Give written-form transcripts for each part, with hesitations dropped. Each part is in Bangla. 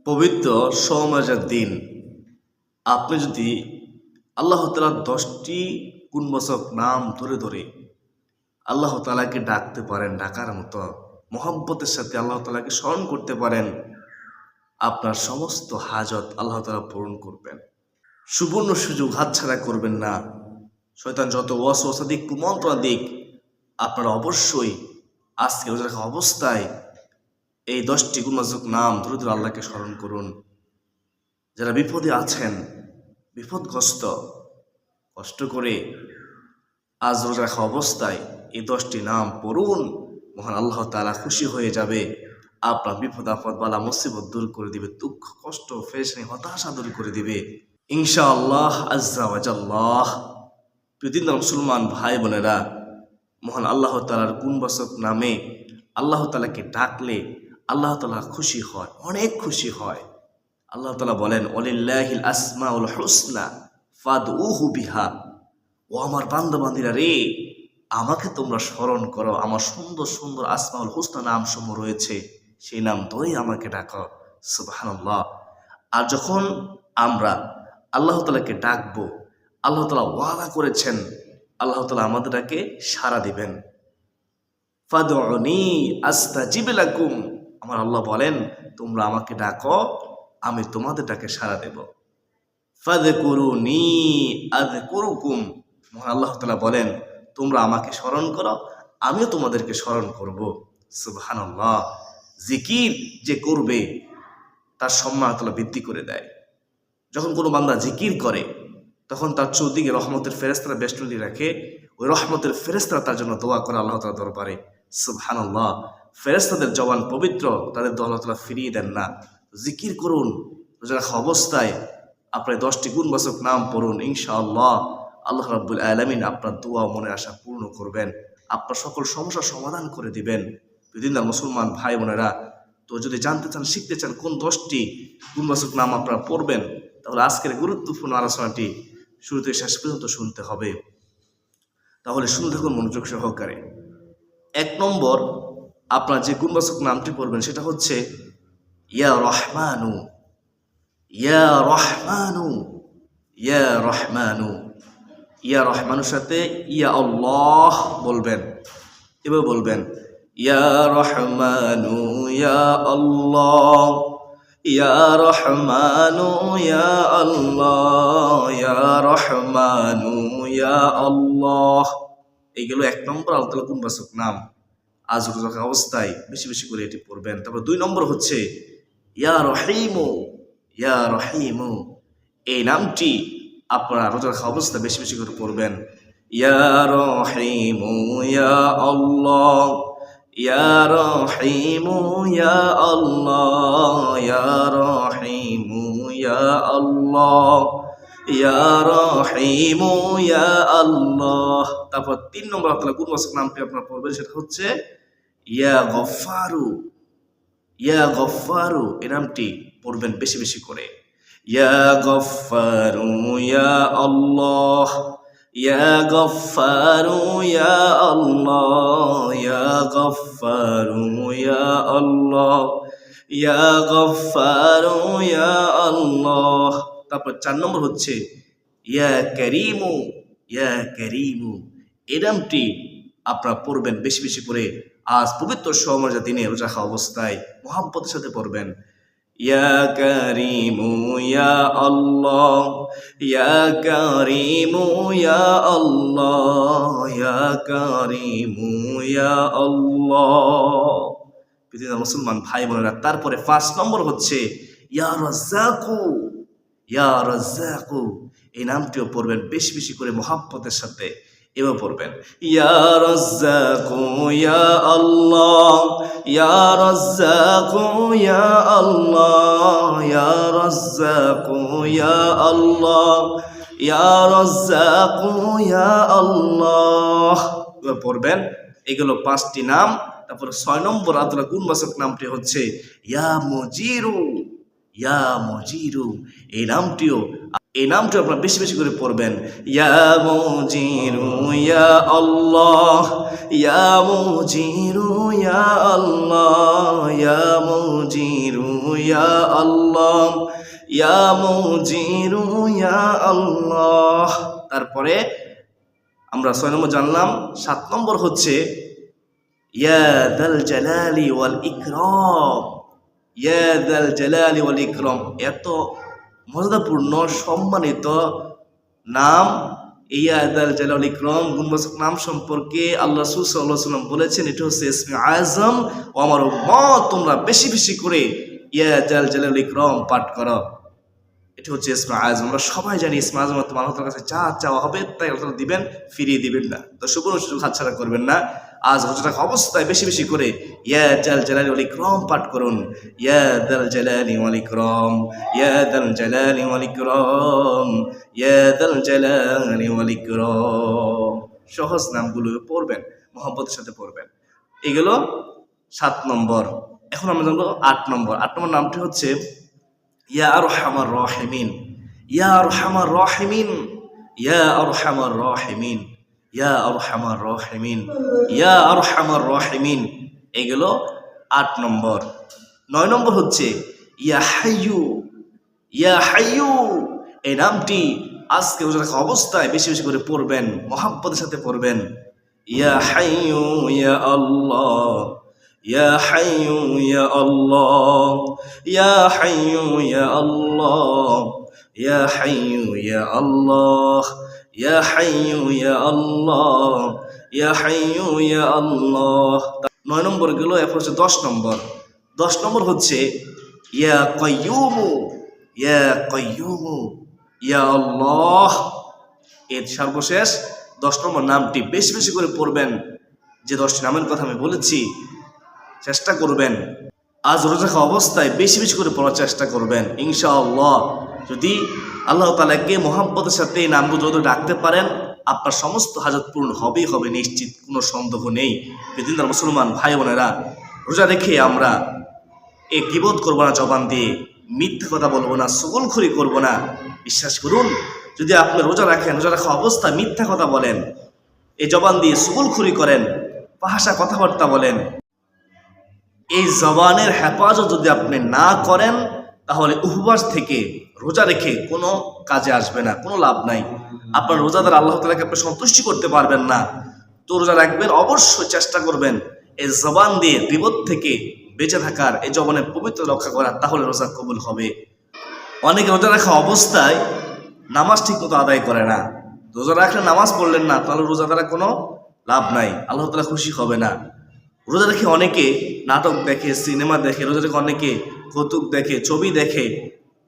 পবিত্র সমাজের দিন আপনি যদি আল্লাহ তাআলার 10টি গুণবাচক নাম ধরে ধরে আল্লাহ তাআলাকে ডাকতে পারেন, ডাকার মতো মহব্বতের সাথে আল্লাহ তাআলাকে স্মরণ করতে পারেন, আপনার সমস্ত হাজত আল্লাহ তাআলা পূরণ করবেন। সুবর্ণ সুযোগ হাতছাড়া করবেন না। শয়তান যত ওয়াসওয়াসা দিক, কুমন্ত্রণা দিক, আপনারা অবশ্যই আজকে রোজা রাখা অবস্থায় এই 10টি গুণবাচক নাম ধরে ধরে আল্লাহকে স্মরণ করুন। যারা বিপদে আছেন, বিপদগ্রস্ত, কষ্ট করে আজ রোজা রাখা অবস্থায় এই 10টি নাম পড়ুন। মহান আল্লাহ তাআলা খুশি হয়ে যাবে, আপনার বিপদ আপদ বালা মুসিবত দূর করে দিবে, দুঃখ কষ্ট পেরেশানি হতাশা দূর করে দিবে ইনশাআল্লাহ আজ্জা ওয়া জাল্লাহ। প্রতিদিন মুসলমান ভাই বোনেরা, মহান আল্লাহ তাআলার গুণবাচক নামে আল্লাহ তাআলাকে ডাকলে আল্লাহ তাআলা খুশি হয়, অনেক খুশি হয়। আল্লাহ তাআলা বলেন, ওয়ালিল্লাহিল আসমাউল হুসনা ফাদউহু বিহা। ও আমার বান্দাবান্দিরা রে, আমাকে তোমরা স্মরণ করো, আমার সুন্দর সুন্দর আসমাউল হুসনা নামসমূহ রয়েছে, সেই নাম ধরে আমাকে ডাকো। সুবহানাল্লাহ। আর যখন আমরা আল্লাহ তাআলাকে ডাকবো, আল্লাহ তাআলা ওয়াদা করেছেন আল্লাহ তাআলা আমাদেরকে সাড়া দিবেন। ফাদউনি আস্তাজিব লাকুম। আমার আল্লাহ বলেন, তোমরা আমাকে ডাকো, আমি তোমাদের ডাকে সাড়া দেব। ফাযকুরুনি আযকুরুকুম। মহান আল্লাহ তাআলা বলেন, তোমরা আমাকে স্মরণ করো, আমিও তোমাদেরকে স্মরণ করব। সুবহানাল্লাহ। জিকির যে করবে তার সম্মান আল্লাহ বৃদ্ধি করে দেয়। যখন কোনো বান্দা জিকির করে তখন তার চৌদিকে রহমতের ফেরেশতারা বেষ্টনী রাখে, ওই রহমতের ফেরেশতারা তার জন্য দোয়া করে আল্লাহ তাআলার দরবারে। সুবহানাল্লাহ। ফেরেশতাদের জবান পবিত্র, তাদের দোয়া আল্লাহ তাআলা ফিরিয়ে দেন না। জিকির করুন রোজা রাখা অবস্থায়, আপনার 10টি গুণবাচক নাম পড়ুন, ইনশাআল্লাহ আল্লাহ রাব্বুল আলামিন আপনার দোয়া মনের আশা পূর্ণ করবেন, আপনার সকল সমস্যার সমাধান করে দিবেন। দিনদার মুসলমান ভাই বোনেরা, তো যদি জানতে চান, শিখতে চান কোন 10টি গুণবাচক নাম আপনারা পড়বেন, তাহলে আজকের গুরুত্বপূর্ণ আলোচনাটি শুরু থেকে শেষ পর্যন্ত শুনতে হবে। তাহলে শুনতে থাকুন মনোযোগ সহকারে। 1 নম্বর আপনার যে গুণবাচক নামটি পড়বেন সেটা হচ্ছে ইয়া রহমানু। ইয়া রহমানু, ইয়া রহমানু। ইয়া রহমানুর সাথে ইয়া আল্লাহ বলবেন, এভাবে বলবেন, ইয়া রহমানু ইয়া আল্লাহ, ইয়া রহমানু ইয়া আল্লাহ, ইয়া রহমানু ইয়া আল্লাহ। এইগুলো 1 নম্বর আল্লাহ তাআলার গুণবাচক নাম। আজ রোজা রাখা অবস্থায় বেশি বেশি করে এটি পড়বেন। তারপর 2 নম্বর হচ্ছে ইয়া রহিমু, ইয়া রহিমু। এই নামটি আপনারা রোজা রাখা অবস্থায় বেশি বেশি করে পড়বেন। ইয়া রহিমু ইয়া আল্লাহ, ইয়া রহিমু ইয়া আল্লাহ, ইয়া রহিমু ইয়া আল্লাহ, ইয়া রহিমু ইয়া আল্লাহ। তারপর 3 নম্বর আপনারা গুণবাচক নামটি আপনারা পড়বেন, সেটা হচ্ছে ইয়া গফফারু, ইয়া গফফারু। এই নামটি পড়বেন বেশি বেশি করে। ইয়া গফফারু ইয়া আল্লাহ, ইয়া গফফারু ইয়া আল্লাহ, ইয়া গফফারু ইয়া আল্লাহ, ইয়া গফফারু ইয়া আল্লাহ। তারপর 4 নম্বর হচ্ছে ইয়া কারীমু, ইয়া কারীমু। এই নামটি আপনারা পড়বেন বেশি বেশি করে আজ পবিত্র সমাজের দিনে রোজা রাখা অবস্থায় মহব্বতের সাথে পড়বেন। ইয়া কারীমু ইয়া আল্লাহ, ইয়া কারীমু ইয়া আল্লাহ, ইয়া কারীমু ইয়া আল্লাহ। পৃথিবীর মুসলমান ভাই বোনেরা, তারপরে 5 নম্বর হচ্ছে ইয়া রাজ্জাকু, ইয়া রাজ্জাকু। এই নামটিও পড়বেন বেশি বেশি করে মহব্বতের সাথে, এবার পড়বেন ইয়া রাজ্জাকু ইয়া আল্লাহ, ইয়া রাজ্জাকু ইয়া আল্লাহ, ইয়া রাজ্জাকু ইয়া আল্লাহ, ইয়া রাজ্জাকু ইয়া আল্লাহ। এবার পড়বেন এগুলো 5টি নাম। তারপর 6 নম্বর আল্লাহর গুণবাচক নামটি হচ্ছে ইয়া মুজিরু, ইয়া মুজিরু। এই নামটিও এই নামটি আপনারা বেশি বেশি করে পড়বেন। ইয়া মুজিরু ইয়া আল্লাহ, ইয়া মুজিরু ইয়া আল্লাহ, ইয়া মুজিরু ইয়া আল্লাহ, ইয়া মুজিরু ইয়া আল্লাহ। তারপরে আমরা 6 নম্বর জানলাম। 7 নম্বর হচ্ছে ইয়া দাল জালালি ওয়াল ইকরাম, ইয়া দাল জালালি ওয়াল ইকরাম। এত মর্যাদাপূর্ণ সম্মানিত নাম ইয়া দাল জালালি ওয়াল ইকরাম, গুণবাচক নাম সম্পর্কে আল্লাহ রাসূল সাল্লাল্লাহু আলাইহি ওয়াসাল্লাম বলেছেন এটা হচ্ছে ইসমে আযম। ও আমার উম্মত তোমরা বেশি বেশি করে ইয়া দাল জালালি ওয়াল ইকরাম পাঠ করো। এটা হচ্ছে ইসমে আযম। আমরা সবাই জানি ইসমে আযম আল্লাহ তাআলার কাছে যা চাওয়া হবে তাই আল্লাহ তাআলা দিবেন, ফিরিয়ে দিবেন না। তো সুবর্ণ সুযোগ হাতছাড়া করবেন না। আজ রোজা রাখা অবস্থায় বেশি বেশি করে ইয়া দাল জালালি ওয়াল ইকরাম পাঠ করুন। ইয়া দাল জালালি ওয়াল ইকরাম, ইয়া দাল জালালি ওয়াল ইকরাম, ইয়া দাল জালালি ওয়াল ইকরাম। সহজ নামগুলো পড়বেন, মহব্বতের সাথে পড়বেন। এগুলো 7 নম্বর। এখন আমরা জানবো 8 নম্বর। 8 নম্বর নামটি হচ্ছে ইয়া আরহামার রাহিমিন, ইয়া আরহামার রাহিমিন, ইয়া আরহামার রাহিমিন, ইয়া আরহামার রাহিমিন, ইয়া আরহামার রাহিমিন। এগুলো 8 নম্বর। 9 নম্বর হচ্ছে ইয়া হাইয়ু, ইয়া হাইয়ু। এই নামটি আজকে রোজা রাখা অবস্থায় বেশি বেশি করে পড়বেন, মহব্বতের সাথে পড়বেন। ইয়া হাইয়ু ইয়া আল্লাহ, ইয়া হাইয়ু ইয়া আল্লাহ, ইয়া হাইয়ু ইয়া আল্লাহ, ইয়া হাইয়ু ইয়া আল্লাহ, ইয়া হাইয়ু ইয়া আল্লাহ, ইয়া হাইয়ু ইয়া আল্লাহ। 9 নম্বর গেল। এরপর হচ্ছে 10 নম্বর। 10 নম্বর হচ্ছে ইয়া কাইয়ুমু, ইয়া কাইয়ুমু, ইয়া আল্লাহ। এর সর্বশেষ 10 নম্বর নামটি বেশি বেশি করে পড়বেন। যে 10টি নামের কথা আমি বলেছি চেষ্টা করবেন আজ রোজা রাখা অবস্থায় বেশি বেশি করে পড়ার চেষ্টা করবেন ইনশাআল্লাহ। যদি আল্লাহ তাআলাকে মহব্বতের সাথে এই নামগুলো যদি ডাকতে পারেন আপনার সমস্ত হাজত পূর্ণ হবেই হবে, নিশ্চিত, কোনো সন্দেহ নেই। বেদিনদার মুসলমান ভাই বোনেরা, রোজা রেখে আমরা গীবত করবো না, জবান দিয়ে মিথ্যা কথা বলবো না, চুগলখড়ি করবো না। বিশ্বাস করুন, যদি আপনি রোজা রাখেন, রোজা রাখা অবস্থায় মিথ্যা কথা বলেন, এই জবান দিয়ে চুগলখড়ি করেন, ভাষা কথাবার্তা বলেন, এই জবানের হেফাজত যদি আপনি না করেন তাহলে উপবাস থেকে রোজা রেখে কোনো কাজে আসবে না, কোনো লাভ নাই। আপনার রোজাদার আল্লাহ তাআলাকে আপনি সন্তুষ্টি করতে পারবেন না। তো রোজা রাখবেন, অবশ্যই চেষ্টা করবেন এই জবান দিয়ে বিপদ থেকে বেঁচে থাকার, এই জবানের পবিত্র রক্ষা করার, তাহলে রোজা কবুল হবে। অনেকে রোজা রাখা অবস্থায় নামাজ ঠিক মতো আদায় করে না। রোজা রাখলে নামাজ পড়লেন না, তাহলে রোজা দ্বারা কোনো লাভ নাই, আল্লাহ তাআলা খুশি হবে না। রোজা রেখে অনেকে নাটক দেখে, সিনেমা দেখে, রোজা রেখে অনেকে কৌতুক দেখে, ছবি দেখে,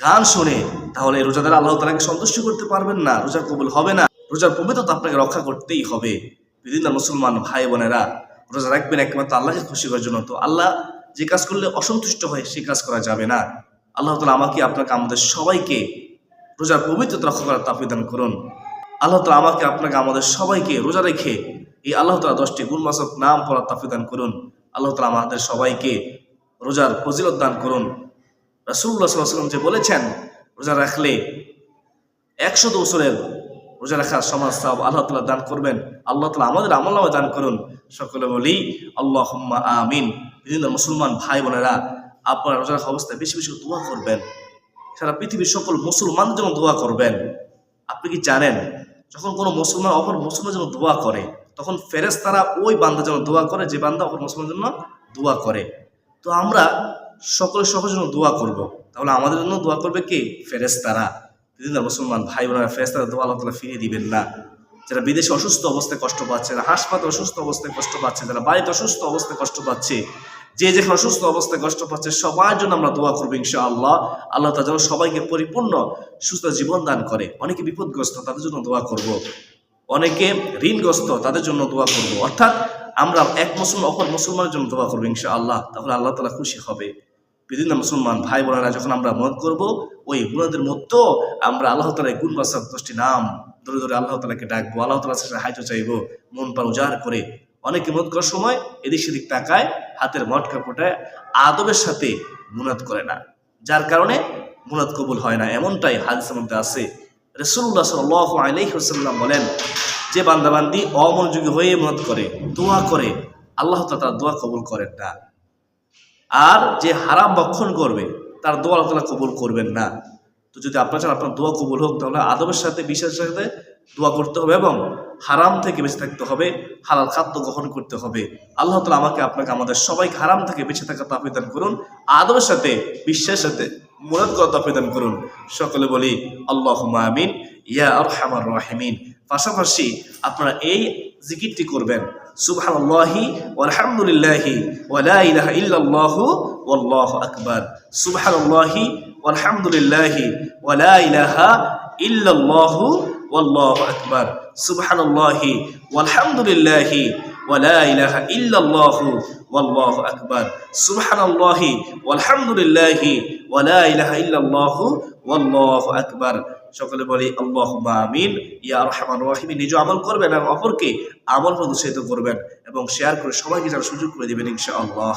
গান শোনে, তাহলে রোজা দ্বারা আল্লাহ তাআলাকে সন্তুষ্ট করতে পারবেন না, রোজা কবুল হবে না। রোজার পবিত্রতা আপনাকে রক্ষা করতেই হবে। বিভিন্ন মুসলমান ভাই বোনেরা, রোজা রাখবেন একমাত্র আল্লাহকে খুশি করার জন্য। তো আল্লাহ যে কাজ করলে অসন্তুষ্ট হয় সেই কাজ করা যাবে না। আল্লাহ তাআলা আমাকে, আপনাকে, আমাদের সবাইকে রোজার পবিত্রতা রক্ষা করার তৌফিক দান করুন। আল্লাহ তাআলা আমাকে, আপনাকে, আমাদের সবাইকে রোজা রেখে এই আল্লাহ তাআলা 10টি গুণবাচক নাম পড়ার তৌফিক দান করুন। আল্লাহ তাআলা আমাদের সবাইকে রোজার ফজিলত দান করুন। রাসূলুল্লাহ সাল্লাল্লাহু আলাইহি ওয়াসাল্লাম যে বলেছেন রোজা রাখলে 100 বছরের রোজা রাখার সমান সওয়াব আল্লাহ তাআলা দান করবেন। আল্লাহ তাআলা আমাদের আমলনামা দান করুন। সকলে বলি আল্লাহুম্মা আমিন। বিভিন্ন মুসলমান ভাই বোনেরা, আপনারা রোজা রাখা অবস্থায় বেশি বেশি দোয়া করবেন। সারা পৃথিবীর সকল মুসলমানদের জন্য দোয়া করবেন। আপনি কি জানেন, যখন কোনো মুসলমান অপর মুসলমানের জন্য দোয়া করে তখন ফেরেশতারা ওই বান্দার জন্য দোয়া করে যে বান্দা অপর মুসলমানের জন্য দোয়া করে। তো আমরা সকলে সকলের জন্য দোয়া করব, তাহলে আমাদের জন্য দোয়া করবে কে? ফেরেশতারা। বিভিন্ন মুসলমান ভাই বোনেরা, ফেরেশতারা দোয়া আল্লাহ তাআলা ফিরিয়ে দিবেন না। যারা বিদেশে অসুস্থ অবস্থায় কষ্ট পাচ্ছে, যারা হাসপাতালে অসুস্থ অবস্থায় কষ্ট পাচ্ছে, যারা বাড়িতে অসুস্থ অবস্থায় কষ্ট পাচ্ছে, যে যেখানে অসুস্থ অবস্থায় কষ্ট পাচ্ছে, সবার জন্য আমরা দোয়া করবো ইনশাআল্লাহ। আল্লাহ তাআলা যেন সবাইকে পরিপূর্ণ সুস্থ জীবন দান করে। অনেকে বিপদগ্রস্ত, তাদের জন্য দোয়া করব। অনেকে ঋণগ্রস্ত, তাদের জন্য দোয়া করব। অর্থাৎ আমরা এক মুসলমান অপর মুসলমানের জন্য দোয়া করবো ইনশাআল্লাহ, তাহলে আল্লাহ তাআলা খুশি হবে। বিভিন্ন মুসলমান ভাই বোনেরা, যখন আমরা মত করব, ওই গুণাদের মধ্যেও আমরা আল্লাহ তাআলার গুণবাচক 10টি নাম ধরে ধরে আল্লাহ তাআলাকে ডাকবো, আল্লাহ তাআলার কাছে সাহায্য চাইবো, মন প্রাণ উজাড় করে। অনেকে মত করার সময় এদিক সেদিক তাকায়, হাতের মটকা ফোটায়, আদবের সাথে মুনাত করে না, যার কারণে মুনাত কবুল হয় না, এমনটাই হাদিসের মধ্যে আছে। রাসূলুল্লাহ সাল্লাল্লাহু আলাইহি ওয়াসাল্লাম বলেন, যে বান্দাবান্দি অমনোযোগী হয়ে ইবাদত করে, দোয়া করে, আল্লাহ তাআলা তার দোয়া কবুল করেন না। আর যে হারাম ভক্ষণ করবে তার দোয়া আল্লাহ তাআলা কবুল করবেন না। তো যদি আপনার চান আপনার দোয়া কবুল হোক, তাহলে আদবের সাথে, বিশ্বাসের সাথে দোয়া করতে হবে এবং হারাম থেকে বেঁচে থাকতে হবে, হালাল খাদ্য গ্রহণ করতে হবে। আল্লাহ তাআলা আমাকে, আপনাকে, আমাদের সবাইকে হারাম থেকে বেঁচে থাকা তৌফিক দান করুন, আদবের সাথে, বিশ্বাসের সাথে মুরাদ করা তৌফিক দান করুন। সকলে বলি আল্লাহুম্মা আমিন ইয়া আরহামার রাহিমিন। পাশাপাশি আপনারা এই জিকিরটি করবেন, সুবহানাল্লাহি ওয়ালহামদুলিল্লাহি ওয়া লা ইলাহা ইল্লাল্লাহু ওয়াল্লাহু আকবার। সুবহানাল্লাহি ওয়ালহামদুলিল্লাহি ওয়া লা ইলাহা ইল্লাল্লাহু ওয়াল্লাহু আকবার। সুবহানাল্লাহি ওয়ালহামদুলিল্লাহি ওয়া লা ইলাহা ইল্লাল্লাহু ওয়াল্লাহু আকবার। সুবহানাল্লাহি ওয়ালহামদুলিল্লাহি ওয়া লা ইলাহা ইল্লাল্লাহু ওয়াল্লাহু আকবার। সকলে বলি আল্লাহুম্মা আমিন ইয়া আরহামার রাহিমিন। নিজে আমল করবেন এবং অপরকে আমল উৎসাহিত করবেন এবং শেয়ার করে সবাইকে যারা সুযোগ করে দিবেন ইনশাআল্লাহ।